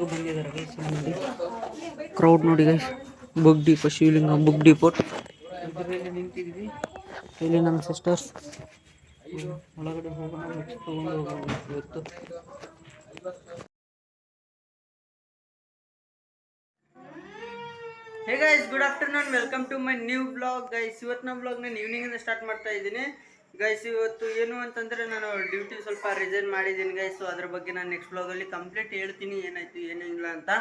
ಎಲ್ರಿಗೂ ಬಂದಿದ್ದಾರೆ ಗೈಸ್. ನೋಡಿ ಕ್ರೌಡ್ ನೋಡಿ ಗೈಸ್. ಬುಕ್ ಡಿಪೋ, ಶಿವಲಿಂಗ ಬುಕ್ ಡಿಪೋಟ್ ಎದುರಲ್ಲಿ ನಿಂತಿದ್ವಿ. ಇಲ್ಲಿ ನಮ್ಮ ಸಿಸ್ಟರ್ಸ್ ಒಳಗಡೆ ಹೋಗೋಣ, ಬುಕ್ಸ್ ತಗೊಂಡು ಹೋಗೋಣ ಇವತ್ತು. Hey guys, good afternoon, welcome to my new blog guys. ಇವತ್ತಿನ ಬ್ಲಾಗ್ ನಾನು ಈವ್ನಿಂಗಿಂದ ಸ್ಟಾರ್ಟ್ ಮಾಡ್ತಾ ಇದ್ದೀನಿ ಗೈಸ್. ಇವತ್ತು ಏನು ಅಂತಂದರೆ ನಾನು ಡ್ಯೂಟಿ ಸ್ವಲ್ಪ ರಿಸೈನ್ ಮಾಡಿದ್ದೀನಿ ಗೈಸ್. ಸೊ ಅದ್ರ ಬಗ್ಗೆ ನಾನು ನೆಕ್ಸ್ಟ್ ಬ್ಲಾಗಲ್ಲಿ ಕಂಪ್ಲೀಟ್ ಹೇಳ್ತೀನಿ ಏನಾಯಿತು ಏನಿಲ್ಲ ಅಂತ.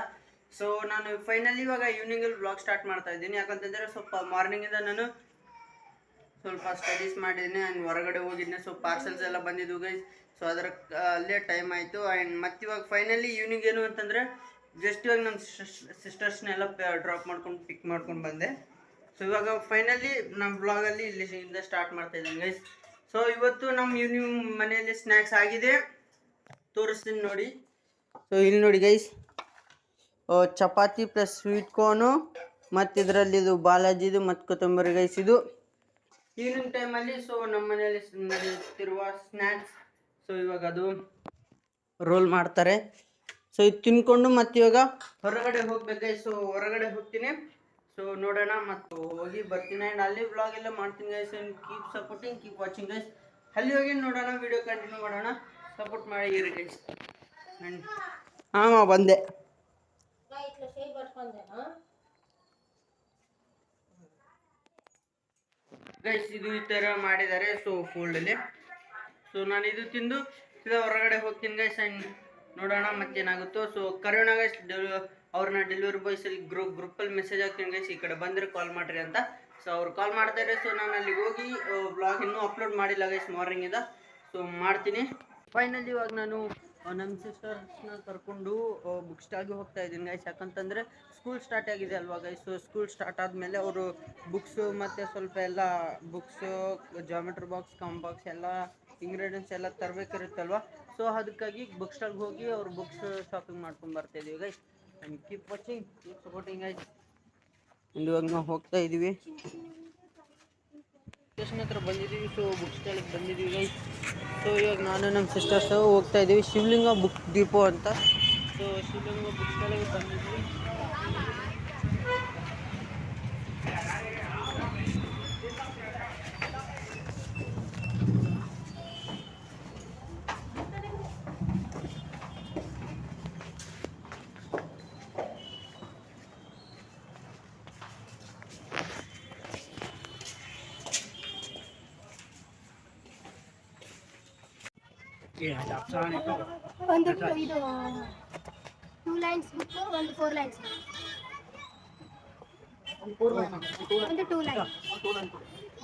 ಸೊ ನಾನು ಫೈನಲಿ ಇವಾಗ ಈವ್ನಿಂಗಲ್ಲಿ ಬ್ಲಾಗ್ ಸ್ಟಾರ್ಟ್ ಮಾಡ್ತಾ ಇದ್ದೀನಿ. ಯಾಕಂತಂದರೆ ಸ್ವಲ್ಪ ಮಾರ್ನಿಂಗಿಂದ ನಾನು ಸ್ವಲ್ಪ ಸ್ಟಡೀಸ್ ಮಾಡಿದ್ದೀನಿ ಆ್ಯಂಡ್ ಹೊರಗಡೆ ಹೋಗಿದ್ದೆ. ಸೊ ಪಾರ್ಸಲ್ಸ್ ಎಲ್ಲ ಬಂದಿದ್ದು ಗೈಸ್. ಸೊ ಅದರ ಅಲ್ಲೇ ಟೈಮ್ ಆಯಿತು. ಆ್ಯಂಡ್ ಮತ್ತು ಇವಾಗ ಫೈನಲಿ ಈವ್ನಿಂಗ್ ಏನು ಅಂತಂದರೆ ಜಸ್ಟ್ ಇವಾಗ ನಮ್ಮ ಸಿಸ್ಟರ್ಸ್ನೆಲ್ಲ ಡ್ರಾಪ್ ಮಾಡ್ಕೊಂಡು ಪಿಕ್ ಮಾಡ್ಕೊಂಡು ಬಂದೆ. ಸೊ ಇವಾಗ ಫೈನಲಿ ನಮ್ಮ ಬ್ಲಾಗಲ್ಲಿ ಇಲ್ಲಿಂದ ಸ್ಟಾರ್ಟ್ ಮಾಡ್ತಾ ಇದ್ದೀನಿ ಗೈಸ್. ಸೊ ಇವತ್ತು ನಮ್ಮ ಈವ್ನಿಂಗ್ ಮನೆಯಲ್ಲಿ ಸ್ನ್ಯಾಕ್ಸ್ ಆಗಿದೆ, ತೋರಿಸ್ತೀನಿ ನೋಡಿ. ಸೊ ಇಲ್ಲಿ ನೋಡಿ guys, chapati plus sweet corn ಮತ್ತು ಇದರಲ್ಲಿ ಇದು ಬಾಲಾಜಿದು ಮತ್ತು ಕೊತ್ತಂಬರಿ ಗೈಸ್. ಇದು ಈವ್ನಿಂಗ್ ಟೈಮಲ್ಲಿ ಸೊ ನಮ್ಮ ಮನೆಯಲ್ಲಿ ನಡೆಯುತ್ತಿರುವ ಸ್ನ್ಯಾಕ್ಸ್. ಸೊ ಇವಾಗ ಅದು ರೋಲ್ ಮಾಡ್ತಾರೆ. ಸೊ ಇದು ತಿನ್ಕೊಂಡು ಮತ್ತೆ ಇವಾಗ ಹೊರಗಡೆ ಹೋಗ್ಬೇಕು ಗೈಸ್. ಸೊ ಹೊರಗಡೆ ಹೋಗ್ತೀನಿ. ಸೊ ನೋಡೋಣ ಮತ್ತು ಹೋಗಿ ಬರ್ತೀನಿ ಆ್ಯಂಡ್ ಅಲ್ಲಿ ವ್ಲಾಗ್ ಎಲ್ಲ ಮಾಡ್ತೀನಿ guys. And keep supporting, keep watching guys. ಅಲ್ಲಿ ಹೋಗಿ ನೋಡೋಣ, ವಿಡಿಯೋ ಕಂಟಿನ್ಯೂ ಮಾಡೋಣ, ಸಪೋರ್ಟ್ ಮಾಡಿ ಇರಿ ಗೈಸ್. ಆ್ಯಂಡ್ ಹಾಂ ಬಂದೆ ಗೈಸ್. ಇದು ಈ ಥರ ಮಾಡಿದ್ದಾರೆ ಸೊ ಫೋಲ್ಡಲ್ಲಿ. ಸೊ ನಾನು ಇದು ತಿಂದು ಸೀದಾ ಹೊರಗಡೆ ಹೋಗ್ತೀನಿ ಗೈಸ್. ಆ್ಯಂಡ್ ನೋಡೋಣ ಮತ್ತೇನಾಗುತ್ತೋ. ಸೊ ಕರೋಣ ಗೈಸ್, ಅವ್ರನ್ನ ಡೆಲಿವರಿ ಬಾಯ್ಸಲ್ಲಿ ಗ್ರೂಪಲ್ಲಿ ಮೆಸೇಜ್ ಹಾಕ್ತೀನಿ ಗೈಸ್, ಈ ಕಡೆ ಬಂದರೆ ಕಾಲ್ ಮಾಡಿರಿ ಅಂತ. ಸೊ ಅವ್ರು ಕಾಲ್ ಮಾಡ್ತಾರೆ. ಸೊ ನಾನು ಅಲ್ಲಿಗೆ ಹೋಗಿ ಬ್ಲಾಗ್ ಇನ್ನೂ ಅಪ್ಲೋಡ್ ಮಾಡಿಲ್ಲ ಗೈಸ್ ಮಾರ್ನಿಂಗಿಂದ. ಸೊ ಮಾಡ್ತೀನಿ. ಫೈನಲಿ ಇವಾಗ ನಾನು ನಮ್ಮ ಸಿಸ್ಟರ್ಸ್ನ ಕರ್ಕೊಂಡು ಬುಕ್ ಸ್ಟಾಲ್ಗೆ ಹೋಗ್ತಾ ಇದ್ದೀನಿ ಗೈಸ್. ಯಾಕಂತಂದರೆ ಸ್ಕೂಲ್ ಸ್ಟಾರ್ಟ್ ಆಗಿದೆ ಅಲ್ವಾ ಗೈಸ್. ಸೊ ಸ್ಕೂಲ್ ಸ್ಟಾರ್ಟ್ ಆದಮೇಲೆ ಅವರು ಬುಕ್ಸು ಮತ್ತು ಸ್ವಲ್ಪ ಎಲ್ಲ ಬುಕ್ಸು, ಜಾಮೆಟ್ರಿ ಬಾಕ್ಸ್, ಕಾಂಬಾಕ್ಸ್ ಎಲ್ಲ ಇಂಗ್ರೀಡಿಯೆಂಟ್ಸ್ ಎಲ್ಲ ತರಬೇಕಿರುತ್ತಲ್ವ. ಸೊ ಅದಕ್ಕಾಗಿ ಬುಕ್ ಸ್ಟಾಲ್ಗೆ ಹೋಗಿ ಅವ್ರು ಬುಕ್ಸ್ ಶಾಪಿಂಗ್ ಮಾಡ್ಕೊಂಡು ಬರ್ತಾಯಿದ್ದೀವಿ guys. And keep watching, keep supporting guys. ಇವಾಗ ನಾವು ಹೋಗ್ತಾ ಇದ್ದೀವಿ, ಸ್ಟೇಷನ್ ಹತ್ರ ಬಂದಿದ್ದೀವಿ. ಸೊ ಬುಕ್ ಸ್ಟಾಲಿಗೆ ಬಂದಿದ್ದೀವಿ ಗೈಸ್. ಸೊ ಇವಾಗ ನಾನು ನಮ್ಮ ಸಿಸ್ಟರ್ಸು ಹೋಗ್ತಾ ಇದ್ದೀವಿ ಶಿವಲಿಂಗ ಬುಕ್ ಡಿಪೋ ಅಂತ. ಸೊ ಶಿವಲಿಂಗ ಬುಕ್ ಸ್ಟಾಲಿಗೆ ಬಂದಿದ್ದೀವಿ. ಒಂದು ಇದು 2 ಲೈನ್ಸ್ ಬುಕ್, ಒಂದು 4 ಲೈನ್ಸ್, ಒಂದು 2 ಲೈನ್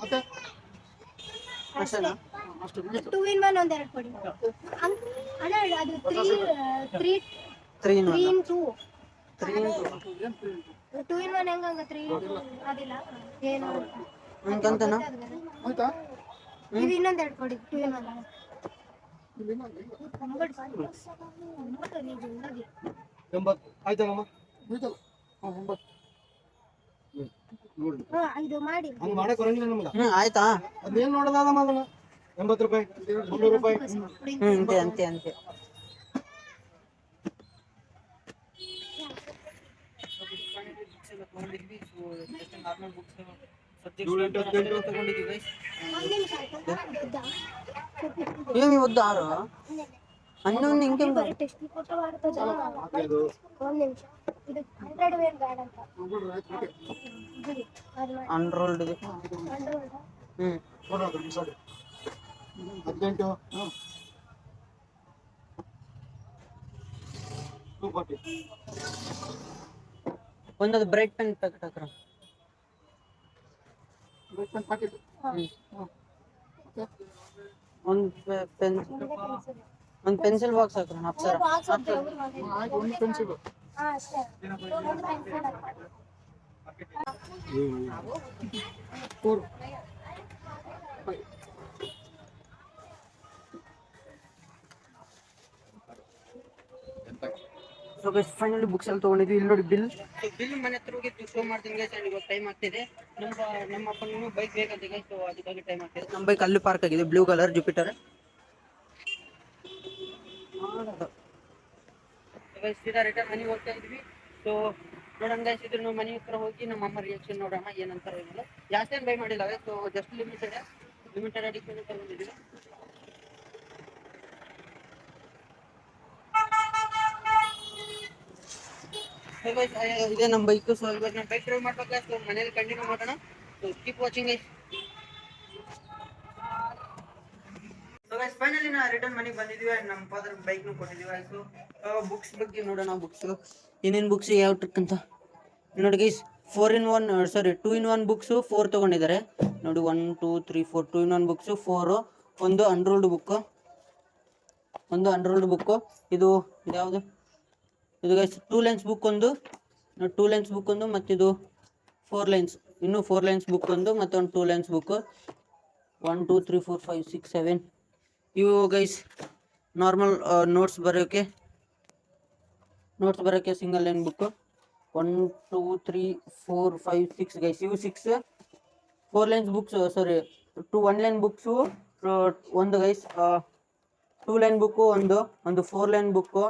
ಮತ್ತೆ ಅಷ್ಟೇ. 2 in 1 ಒಂದು ಎರಡು ಕೊಡಿ ಅಣ್ಣ. ಅದು 3 in 2 2 in 1 ಹೆಂಗ 3 ಅದಿಲ್ಲ ಏನು ಅಂತಂತನ ಆಯ್ತಾ. ಇದು ಇನ್ನೊಂದು ಎರಡು ಕೊಡಿ 2 in 1. ಆಯ್ತಾ? ಅದೇನ್ ನೋಡೋದ 80 ರೂಪಾಯಿ 100 ರೂಪಾಯಿ ಅಂತೆ ಅಂತೆ ಅಂತೆ. ఏమి వద్దు 11 ఇంకేం అన్రోల్డ్ ఇది 240 ಒಂದದು ಬ್ರೈಟ್ ಪೆನ್ ಪ್ಯಾಕೆಟ್ ಹಾಕ್ರ. ಬ್ರೈಟ್ ಪೆನ್ ಪ್ಯಾಕೆಟ್ ಒಂದು ಪೆನ್ಸಿಲ್ ಬಾಕ್ಸ್ ಹಾಕ್ರ. ಅಪ್ಸರ ಒಂದು pencil so guys finally books ಎಲ್ಲ ತೊಗೊಂಡಿದ್ವಿ. ಇಲ್ಲಿ ನೋಡಿ ಬಿಲ್ ಮನೆ ಹತ್ರ ಹೋಗಿ ಶೋ ಮಾಡ್ತೀನಿ ಗೈಸ್. ಇವಾಗ ಟೈಮ್ ಆಗ್ತಿದೆ. ನಮ್ಮ ಅಪ್ಪನಿಗೂ ಬೈಕ್ ಬೇಕಂತ ಗೈಸ್. ಸೊ ಅದಕ್ಕಾಗಿ ಟೈಮ್ ಆಗ್ತಿದೆ. ನಮ್ಮ ಬೈಕ್ ಅಲ್ಲಿ ಪಾರ್ಕ್ ಆಗಿದೆ, ಬ್ಲೂ ಕಲರ್ ಜುಪಿಟರ್. ಗೈಸ್ ಸೀದಾ ರಿಟರ್ನ್ ಮನೆಗೆ ಹೋಗ್ತಾ ಇದ್ವಿ. ಸೊ ನೋಡೋಣ ಗೈಸ್, ಇದ್ರ ಮನೆ ಹತ್ರ ಹೋಗಿ ನಮ್ಮ ಅಮ್ಮ ರಿಯಾಕ್ಷನ್ ನೋಡೋಣ ಏನಂತಾರೆ ಏನಿಲ್ಲ. ಜಾಸ್ತಿ ಏನು ಬೈ ಮಾಡಿಲ್ಲ guys, so just limited addition ತಗೊಂಡಿದ್ದೀವಿ. ಸೊ ಗೈಸ್ ಇದೇ ನಮ್ಮ ಬೈಕು. ಸೊ ಇವಾಗ ನಾನು ಬೈಕ್ ಡ್ರೈವ್ ಮಾಡ್ಬೇಕು ಗೈಸ್. ಸೊ ಮನೇಲಿ ಕಂಟಿನ್ಯೂ ಮಾಡೋಣ. So keep watching guys. So guys finally ನಾ ರಿಟರ್ನ್ ಮನೆಗೆ ಬಂದಿದ್ದೀವಿ. ಆ್ಯಂಡ್ ನಮ್ಮ ಫಾದರ್ ಬೈಕ್ನು ಕೊಟ್ಟಿದ್ದೀವಿ. ಆಯಿತು ಬುಕ್ಸ್ ಬಗ್ಗೆ ನೋಡೋಣ. ಬುಕ್ಸ್ ಏನೇನು ಬುಕ್ಸ್ ಯಾವ ಟ್ರಿಕ್ ಅಂತ ನೋಡಿ ಗೈಸ್. 2 in 1 ಬುಕ್ಸು 4 ತೊಗೊಂಡಿದ್ದಾರೆ ನೋಡಿ. 1 2 3 4 2 in 1 ಬುಕ್ಸು 4. ಒಂದು ಅನ್ರೋಲ್ಡ್ ಬುಕ್ಕು. ಇದು ಯಾವುದು ಇದು ಗೈಸ್ 2 ಲೈನ್ಸ್ ಬುಕ್ ಒಂದು, 2 ಲೈನ್ಸ್ ಬುಕ್ ಒಂದು, ಮತ್ತಿದು 4 ಲೈನ್ಸ್, ಇನ್ನೂ 4 ಲೈನ್ಸ್ ಬುಕ್ ಒಂದು, ಮತ್ತೊಂದು 2 ಲೈನ್ಸ್ ಬುಕ್ಕು. 1 2 3 4 5 6 7 ಇವು ಗೈಸ್ ನಾರ್ಮಲ್ ನೋಟ್ಸ್ ಬರೋಕ್ಕೆ ಸಿಂಗಲ್ ಲೈನ್ ಬುಕ್ಕು. 1 2 3 4 5 6 ಗೈಸ್ ಇವು 6 4 ಲೈನ್ಸ್ ಬುಕ್ಸ್. ಸಾರಿ 1 ಲೈನ್ ಬುಕ್ಸು ಒಂದು ಗೈಸ್, 2 ಲೈನ್ ಬುಕ್ಕು ಒಂದು 4 ಲೈನ್ ಬುಕ್ಕು,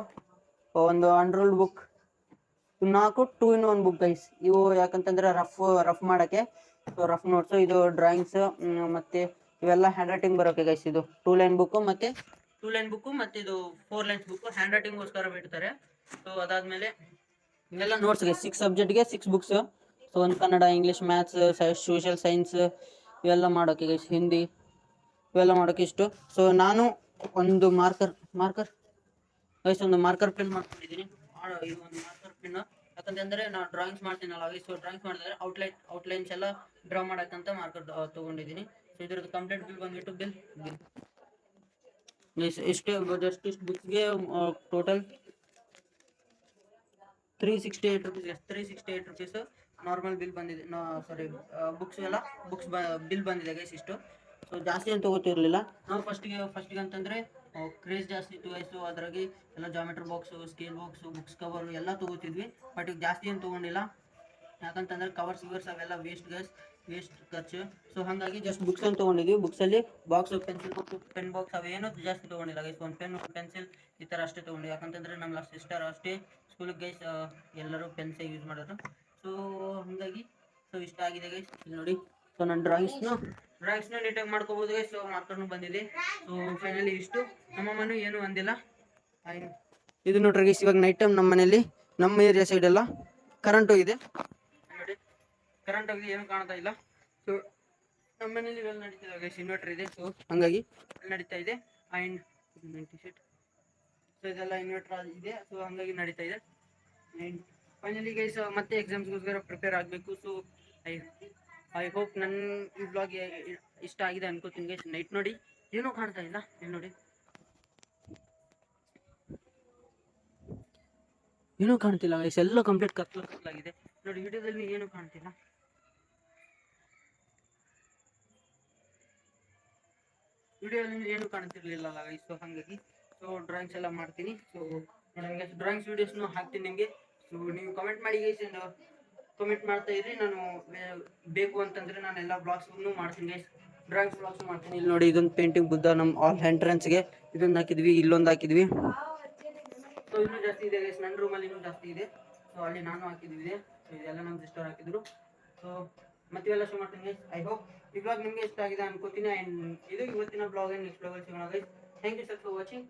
ಒಂದು ಅನ್ರೋಲ್ಡ್ ಬುಕ್. 4 2 in 1 book guys. ಇವು ಯಾಕಂತಂದ್ರೆ ರಫ್ ಮಾಡೋಕ್ಕೆ. ಸೊ ರಫ್ ನೋಟ್ಸು, ಇದು ಡ್ರಾಯಿಂಗ್ಸ್, ಮತ್ತು ಇವೆಲ್ಲ ಹ್ಯಾಂಡ್ ರೈಟಿಂಗ್ ಬರೋಕೆ ಗೈಸ್. ಇದು 2 ಲೈನ್ ಬುಕ್ಕು ಮತ್ತು ಇದು 4 ಲೈನ್ಸ್ ಬುಕ್ಕು ಹ್ಯಾಂಡ್ ರೈಟಿಂಗ್ಗೋಸ್ಕರ ಬಿಡ್ತಾರೆ. ಸೊ ಅದಾದಮೇಲೆ ಇವೆಲ್ಲ ನೋಟ್ಸ್ ಗೈಸ್. 6 ಸಬ್ಜೆಕ್ಟ್ಗೆ 6 ಬುಕ್ಸ್. ಸೊ ಒಂದು Kannada, English, maths, social science ಇವೆಲ್ಲ ಮಾಡೋಕ್ಕೆ ಗೈಸ್. ಹಿಂದಿ ಇವೆಲ್ಲ ಮಾಡೋಕ್ಕೆ ಇಷ್ಟು. ಸೊ ನಾನು ಒಂದು ಮಾರ್ಕರ್ ಗೈಸ್, ಒಂದು ಮಾರ್ಕರ್ ಪೆನ್ ಮಾಡ್ಕೊಂಡಿದ್ದೀನಿ. ಇದು ಒಂದು ಮಾರ್ಕರ್ ಪೆನ್ನು ಯಾಕಂತಂದರೆ ನಾನು ಡ್ರಾಯಿಂಗ್ಸ್ ಮಾಡ್ತೀನಲ್ಲ ಗೈಸ್. ಸೊ ಡ್ರಾಯಿಂಗ್ಸ್ ಮಾಡಿದ್ರೆ ಔಟ್ಲೈನ್ಸ್ ಎಲ್ಲ ಡ್ರಾ ಮಾಡೋಕ್ಕಂತ ಮಾರ್ಕರ್ ತೊಗೊಂಡಿದ್ದೀನಿ. ಸೊ ಇದ್ರದ್ದು ಕಂಪ್ಲೀಟ್ ಬಿಲ್ ಬಂದುಬಿಟ್ಟು ಬಿಲ್ ಗೈಸ್ ಇಷ್ಟು ಬುಕ್ಸ್ಗೆ total 368 rupees. 368 rupees normal bill ಬಂದಿದೆ. ಬುಕ್ಸ್ ಬಿಲ್ ಬಂದಿದೆ ಗೈಸ್ ಇಷ್ಟು. ಸೊ ಜಾಸ್ತಿ ಏನು ತೊಗೋತಿರ್ಲಿಲ್ಲ ನಾವು ಫಸ್ಟಿಗೆ ಅಂತಂದರೆ ಕ್ರೇಜ್ ಜಾಸ್ತಿ ಇತ್ತು ಗೈಸು. ಅದ್ರಾಗೆ ಎಲ್ಲ geometry box, scale box, books cover ಎಲ್ಲ ತೊಗೋತಿದ್ವಿ. ಬಟ್ ಈಗ ಜಾಸ್ತಿ ಏನು ತೊಗೊಂಡಿಲ್ಲ, ಯಾಕಂತಂದರೆ ಕವರ್ಸ್ ಅವೆಲ್ಲ ವೇಸ್ಟ್ ಖರ್ಚು. ಸೊ ಹಾಗಾಗಿ ಜಸ್ಟ್ ಬುಕ್ಸ್ ಅಂತ ತೊಗೊಂಡಿದ್ವಿ. ಬುಕ್ಸಲ್ಲಿ ಬಾಕ್ಸು, ಪೆನ್ ಬಾಕ್ಸ್ ಅವೇನೂ ಜಾಸ್ತಿ ತೊಗೊಂಡಿಲ್ಲ ಗೈಸ್. ಒಂದು ಪೆನ್, ಪೆನ್ಸಿಲ್ ಈ ಥರ ಅಷ್ಟೇ ತೊಗೊಂಡಿವಿ. ಯಾಕಂತಂದರೆ ನಮ್ಮ ಸಿಸ್ಟರ್ ಅಷ್ಟೇ ಸ್ಕೂಲಿಗೆ ಗೈಸ್ ಎಲ್ಲರೂ ಪೆನ್ಸೇ ಯೂಸ್ ಮಾಡೋದು. ಸೊ ಹಾಗಾಗಿ ಇಷ್ಟ ಆಗಿದೆ ಗೈಸ್ ನೋಡಿ. ಸೊ ನನ್ನ ಡ್ರಾಯಿಂಗ್ಸ್ನು ನೀಟಾಗಿ ಮಾಡ್ಕೋಬೋದು ಗೈಸ್. ಸೊ ಮಾರ್ಕರ್ನು ಬಂದಿದೆ. ಸೊ ಫೈನಲಿ ಇಷ್ಟು. ನಮ್ಮಮ್ಮನೂ ಏನೂ ಅಂದಿಲ್ಲ. ಇದು ನೋಡ್ರಿ ಗೈಸ್, ಇವಾಗ ನೈಟ್ ಟೈಮ್ ನಮ್ಮ ಮನೇಲಿ, ನಮ್ಮ ಏರಿಯಾ ಸೈಡೆಲ್ಲ ಕರೆಂಟ್ ಹೋಗಿದೆ ನೋಡಿ. ಕರೆಂಟ್ ಹೋಗಿದೆ, ಏನೂ ಕಾಣ್ತಾ ಇಲ್ಲ. ಸೊ ನಮ್ಮ ಮನೇಲಿ ಇವೆಲ್ಲ ನಡೀತಿದೆ ಗೈಸ್. ಇನ್ವರ್ಟರ್ ಇದೆ. ಸೊ ಹಾಗಾಗಿ ನಡೀತಾ ಇದೆ. ಆ್ಯಂಡ್ ಸೊ ಇದೆಲ್ಲ ಇನ್ವರ್ಟರ್ ಇದೆ. ಸೊ ಹಾಗಾಗಿ ನಡೀತಾ ಇದೆ. ಆ್ಯಂಡ್ ಫೈನಲಿ ಗೈಸ್ ಮತ್ತೆ ಎಕ್ಸಾಮ್ಸ್ಗೋಸ್ಕರ ಪ್ರಿಪೇರ್ ಆಗಬೇಕು. ಸೊ ಐ ಹೋಪ್ ನನ್ನ ಈ ಬ್ಲಾಗ್ ಇಷ್ಟ ಆಗಿದೆ ಅನ್ಕೋತೀನಿ ಗೈಸ್. ನೈಟ್ ನೋಡಿ ಏನೂ ಕಾಣ್ತಾ ಇಲ್ಲ. ನೋಡಿ ಏನೂ ಕಾಣ್ತಿಲ್ಲ ಗೈಸ್, ಎಲ್ಲ ಕಂಪ್ಲೀಟ್ ಕತ್ಲಾಗಿದೆ ನೋಡಿ. ವಿಡಿಯೋದಲ್ಲಿ ಏನೂ ಕಾಣ್ತಿಲ್ಲ. ವಿಡಿಯೋದಲ್ಲಿ ಏನೂ ಕಾಣ್ತಿರ್ಲಿಲ್ಲ ಗೈಸ್. ಸೊ ಹಾಗಾಗಿ ಡ್ರಾಯಿಂಗ್ಸ್ ಎಲ್ಲ ಮಾಡ್ತೀನಿ. ಸೊ ನನಗೆ ಡ್ರಾಯಿಂಗ್ಸ್ ವೀಡಿಯೋಸ್ನು ಹಾಕ್ತೀನಿ ನಿಮಗೆ. ಸೊ ನೀವು ಕಮೆಂಟ್ ಮಾಡಿ ಗೈಸ್, ಕಮೆಂಟ್ ಮಾಡ್ತಾ ಇದ್ರಿ. ನಾನು ಬೇಕು ಅಂತಂದರೆ ನಾನು ಎಲ್ಲ ಬ್ಲಾಗ್ಸ್ಗೂ ಮಾಡ್ತೀನಿ ಗೈಸ್. ಡ್ರಾಯಿಂಗ್ಸ್ ಬ್ಲಾಗ್ಸ್ ಮಾಡ್ತೀನಿ. ಇಲ್ಲಿ ನೋಡಿ, ಇದೊಂದು ಪೇಂಟಿಂಗ್ ಬುದ್ಧ ನಮ್ಮ ಆಲ್ ಎಂಟ್ರೆನ್ಸ್ಗೆ ಇದೊಂದು ಹಾಕಿದ್ವಿ, ಇಲ್ಲೊಂದು ಹಾಕಿದ್ವಿ. ಸೊ ಇನ್ನೂ ಜಾಸ್ತಿ ಇದೆ ಗೈಸ್, ನನ್ನ ರೂಮಲ್ಲಿ ಇನ್ನೂ ಜಾಸ್ತಿ ಇದೆ. ಸೊ ಅಲ್ಲಿ ನಾನು ಹಾಕಿದ್ವಿ. ಸೊ ಇದೆಲ್ಲ ನಮ್ಮ ಸಿಸ್ಟರ್ ಹಾಕಿದ್ರು. ಸೊ ಮತ್ತೆ ಎಲ್ಲ ಶೋ ಮಾಡ್ತೀನಿ ಗೈಸ್. ಐ ಹೋಪ್ ಈ ಬ್ಲಾಗ್ ನಿಮಗೆ ಇಷ್ಟ ಆಗಿದೆ ಅನ್ಕೋತೀನಿ. ಆ್ಯಂಡ್ ಇದು ಇವತ್ತಿನ ಬ್ಲಾಗ್. ನೆಕ್ಸ್ಟ್ ಬ್ಲಾಗಲ್ಲಿ ಸಿಗೋಣ guys. Thank you sir for watching.